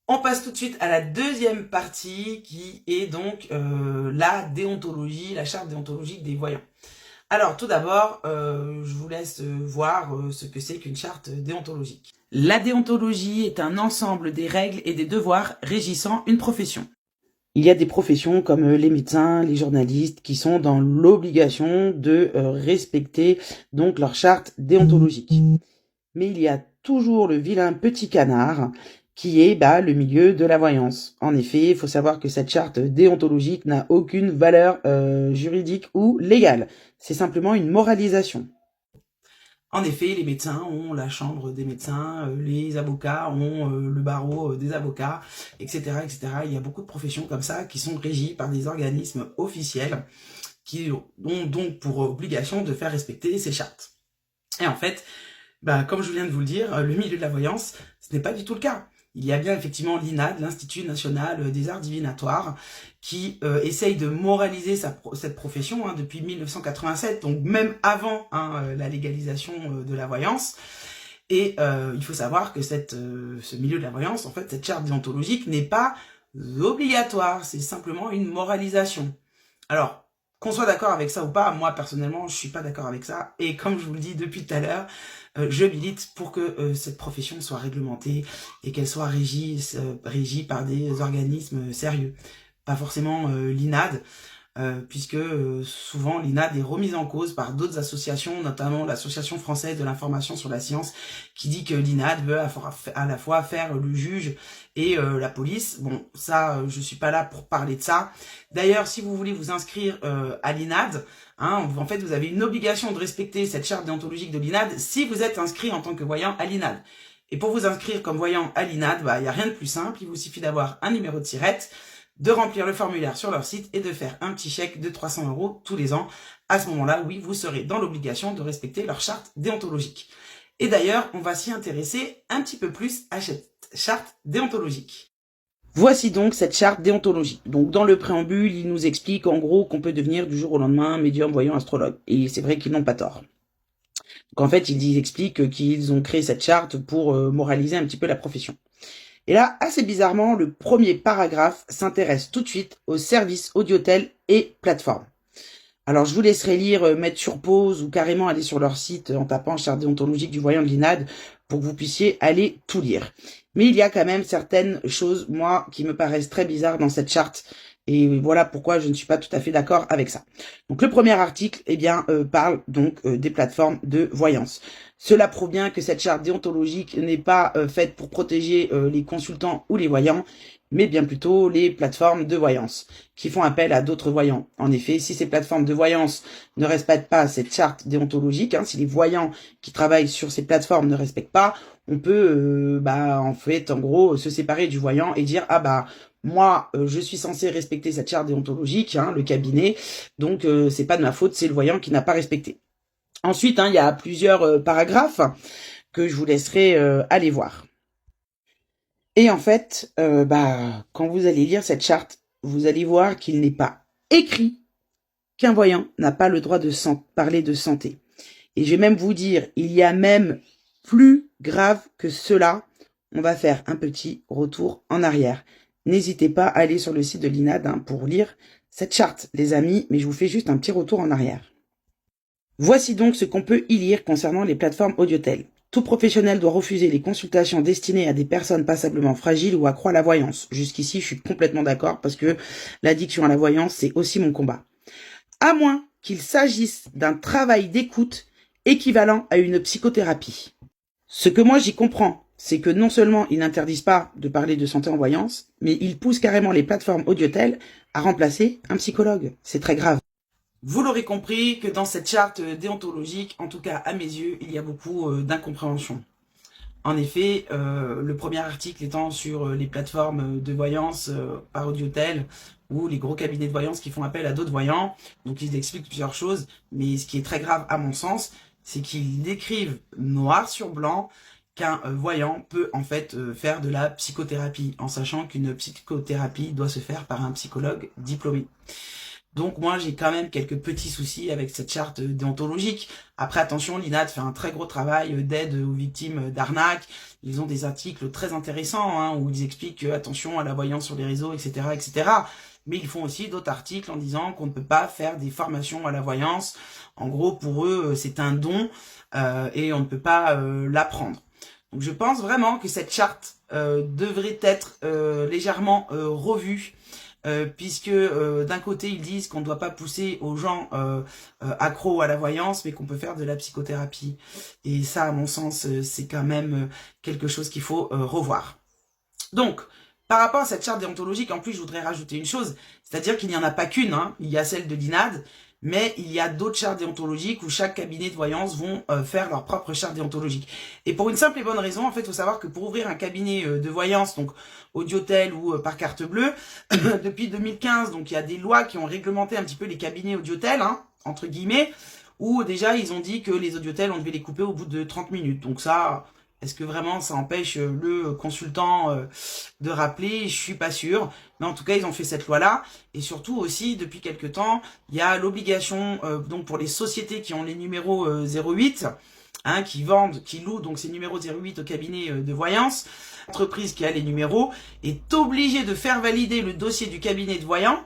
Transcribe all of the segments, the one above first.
On passe tout de suite à la deuxième partie qui est donc la déontologie, la charte déontologique des voyants. Alors tout d'abord, je vous laisse voir ce que c'est qu'une charte déontologique. La déontologie est un ensemble des règles et des devoirs régissant une profession. Il y a des professions comme les médecins, les journalistes qui sont dans l'obligation de respecter donc leur charte déontologique. Mais il y a toujours le vilain petit canard qui est le milieu de la voyance. En effet, il faut savoir que cette charte déontologique n'a aucune valeur juridique ou légale. C'est simplement une moralisation. En effet, les médecins ont la chambre des médecins, les avocats ont le barreau des avocats, etc., etc. Il y a beaucoup de professions comme ça qui sont régies par des organismes officiels qui ont donc pour obligation de faire respecter ces chartes. Et en fait, comme je viens de vous le dire, le milieu de la voyance, ce n'est pas du tout le cas. Il y a bien effectivement l'INAD, l'Institut National des Arts Divinatoires, qui essaye de moraliser cette profession depuis 1987, donc même avant la légalisation de la voyance. Et il faut savoir que ce milieu de la voyance, en fait, cette charte déontologique n'est pas obligatoire, c'est simplement une moralisation. Alors, qu'on soit d'accord avec ça ou pas, moi personnellement, je suis pas d'accord avec ça. Et comme je vous le dis depuis tout à l'heure, je milite pour que cette profession soit réglementée et qu'elle soit régie par des organismes sérieux. Pas forcément l'INAD, puisque souvent l'INAD est remise en cause par d'autres associations, notamment l'Association française de l'information sur la science, qui dit que l'INAD veut à la fois faire le juge et la police. Bon, ça, je suis pas là pour parler de ça. D'ailleurs, si vous voulez vous inscrire à l'INAD, en fait, vous avez une obligation de respecter cette charte déontologique de l'INAD si vous êtes inscrit en tant que voyant à l'INAD. Et pour vous inscrire comme voyant à l'INAD, il n'y a rien de plus simple, il vous suffit d'avoir un numéro de tirette, de remplir le formulaire sur leur site et de faire un petit chèque de 300 € tous les ans. À ce moment-là, oui, vous serez dans l'obligation de respecter leur charte déontologique. Et d'ailleurs, on va s'y intéresser un petit peu plus à cette charte déontologique. Voici donc cette charte déontologique. Donc dans le préambule, il nous explique en gros qu'on peut devenir du jour au lendemain médium, voyant, astrologue. Et c'est vrai qu'ils n'ont pas tort. Donc en fait, ils expliquent qu'ils ont créé cette charte pour moraliser un petit peu la profession. Et là, assez bizarrement, le premier paragraphe s'intéresse tout de suite aux services audiotel et plateformes. Alors, je vous laisserai lire, mettre sur pause ou carrément aller sur leur site en tapant charte déontologique du voyant de l'INAD pour que vous puissiez aller tout lire. Mais il y a quand même certaines choses, moi, qui me paraissent très bizarres dans cette charte. Et voilà pourquoi je ne suis pas tout à fait d'accord avec ça. Donc le premier article, parle donc des plateformes de voyance. Cela prouve bien que cette charte déontologique n'est pas faite pour protéger les consultants ou les voyants, mais bien plutôt les plateformes de voyance qui font appel à d'autres voyants. En effet, si ces plateformes de voyance ne respectent pas cette charte déontologique, si les voyants qui travaillent sur ces plateformes ne respectent pas, on peut en fait en gros se séparer du voyant et dire moi je suis censé respecter cette charte déontologique, le cabinet, donc c'est pas de ma faute, c'est le voyant qui n'a pas respecté. Ensuite, il y a plusieurs paragraphes que je vous laisserai aller voir. Et en fait, quand vous allez lire cette charte, vous allez voir qu'il n'est pas écrit qu'un voyant n'a pas le droit de parler de santé. Et je vais même vous dire, il y a même plus grave que cela. On va faire un petit retour en arrière. N'hésitez pas à aller sur le site de l'INAD pour lire cette charte, les amis, mais je vous fais juste un petit retour en arrière. Voici donc ce qu'on peut y lire concernant les plateformes audiotel. Tout professionnel doit refuser les consultations destinées à des personnes passablement fragiles ou accroît la voyance. Jusqu'ici, je suis complètement d'accord parce que l'addiction à la voyance, c'est aussi mon combat. À moins qu'il s'agisse d'un travail d'écoute équivalent à une psychothérapie. Ce que moi j'y comprends, c'est que non seulement ils n'interdisent pas de parler de santé en voyance, mais ils poussent carrément les plateformes audiotel à remplacer un psychologue. C'est très grave. Vous l'aurez compris que dans cette charte déontologique, en tout cas à mes yeux, il y a beaucoup d'incompréhension. En effet, le premier article étant sur les plateformes de voyance par audiotel ou les gros cabinets de voyance qui font appel à d'autres voyants. Donc ils expliquent plusieurs choses, mais ce qui est très grave à mon sens, c'est qu'ils décrivent noir sur blanc qu'un voyant peut en fait faire de la psychothérapie, en sachant qu'une psychothérapie doit se faire par un psychologue diplômé. Donc moi j'ai quand même quelques petits soucis avec cette charte déontologique. Après attention, l'INAD fait un très gros travail d'aide aux victimes d'arnaques. Ils ont des articles très intéressants hein, où ils expliquent attention à la voyance sur les réseaux, etc., etc. Mais ils font aussi d'autres articles en disant qu'on ne peut pas faire des formations à la voyance. En gros, pour eux, c'est un don et on ne peut pas l'apprendre. Donc je pense vraiment que cette charte devrait être légèrement revue, puisque d'un côté ils disent qu'on ne doit pas pousser aux gens accros à la voyance, mais qu'on peut faire de la psychothérapie. Et ça, à mon sens, c'est quand même quelque chose qu'il faut revoir. Donc, par rapport à cette charte déontologique, en plus, je voudrais rajouter une chose, c'est-à-dire qu'il n'y en a pas qu'une, hein. Il y a celle de l'INAD, mais il y a d'autres chartes déontologiques où chaque cabinet de voyance vont faire leur propre charte déontologique. Et pour une simple et bonne raison, en fait, il faut savoir que pour ouvrir un cabinet de voyance, donc Audiotel ou par carte bleue, depuis 2015, donc il y a des lois qui ont réglementé un petit peu les cabinets Audiotel, hein, entre guillemets, où déjà ils ont dit que les Audiotel, on devait les couper au bout de 30 minutes. Donc ça... Est-ce que vraiment ça empêche le consultant de rappeler? Je suis pas sûr. Mais en tout cas, ils ont fait cette loi-là. Et surtout aussi, depuis quelque temps, il y a l'obligation donc pour les sociétés qui ont les numéros 08, hein, qui vendent, qui louent donc ces numéros 08 au cabinet de voyance. L'entreprise qui a les numéros est obligée de faire valider le dossier du cabinet de voyant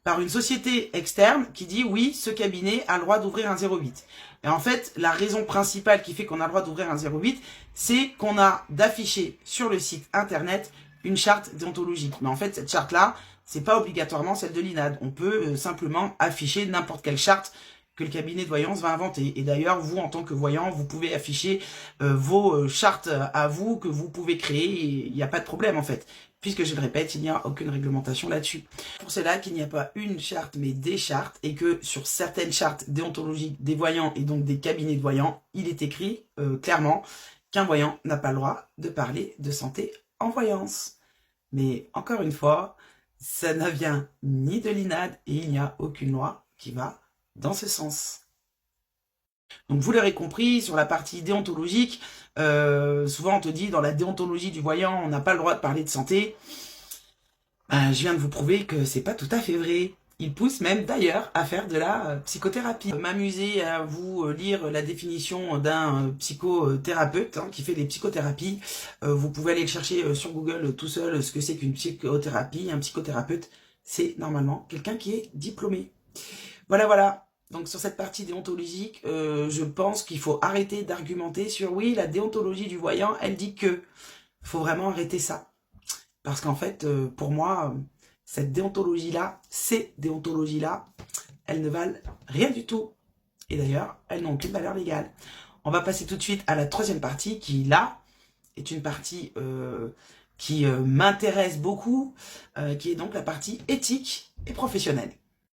par une société externe qui dit oui, ce cabinet a le droit d'ouvrir un 08. Et en fait, la raison principale qui fait qu'on a le droit d'ouvrir un 08, c'est qu'on a d'afficher sur le site internet une charte déontologique. Mais en fait, cette charte-là, c'est pas obligatoirement celle de l'INAD. On peut simplement afficher n'importe quelle charte que le cabinet de voyance va inventer. Et d'ailleurs, vous, en tant que voyant, vous pouvez afficher vos chartes à vous que vous pouvez créer. Il n'y a pas de problème, en fait. Puisque, je le répète, il n'y a aucune réglementation là-dessus. Pour cela qu'il n'y a pas une charte, mais des chartes, et que sur certaines chartes déontologiques des voyants et donc des cabinets de voyants, il est écrit clairement qu'un voyant n'a pas le droit de parler de santé en voyance. Mais encore une fois, ça ne vient ni de l'INAD et il n'y a aucune loi qui va dans ce sens. Donc vous l'aurez compris, sur la partie déontologique, souvent on te dit dans la déontologie du voyant, on n'a pas le droit de parler de santé. Ben, je viens de vous prouver que c'est pas tout à fait vrai. Il pousse même d'ailleurs à faire de la psychothérapie. M'amuser à vous lire la définition d'un psychothérapeute hein, qui fait des psychothérapies. Vous pouvez aller le chercher sur Google tout seul ce que c'est qu'une psychothérapie. Un psychothérapeute, c'est normalement quelqu'un qui est diplômé. Voilà, voilà. Donc sur cette partie déontologique, je pense qu'il faut arrêter d'argumenter sur oui, la déontologie du voyant, elle dit que. Il faut vraiment arrêter ça. Parce qu'en fait, pour moi, cette déontologie-là, ces déontologies-là, elles ne valent rien du tout. Et d'ailleurs, elles n'ont aucune valeur légale. On va passer tout de suite à la troisième partie qui, là, est une partie qui m'intéresse beaucoup, qui est donc la partie éthique et professionnelle.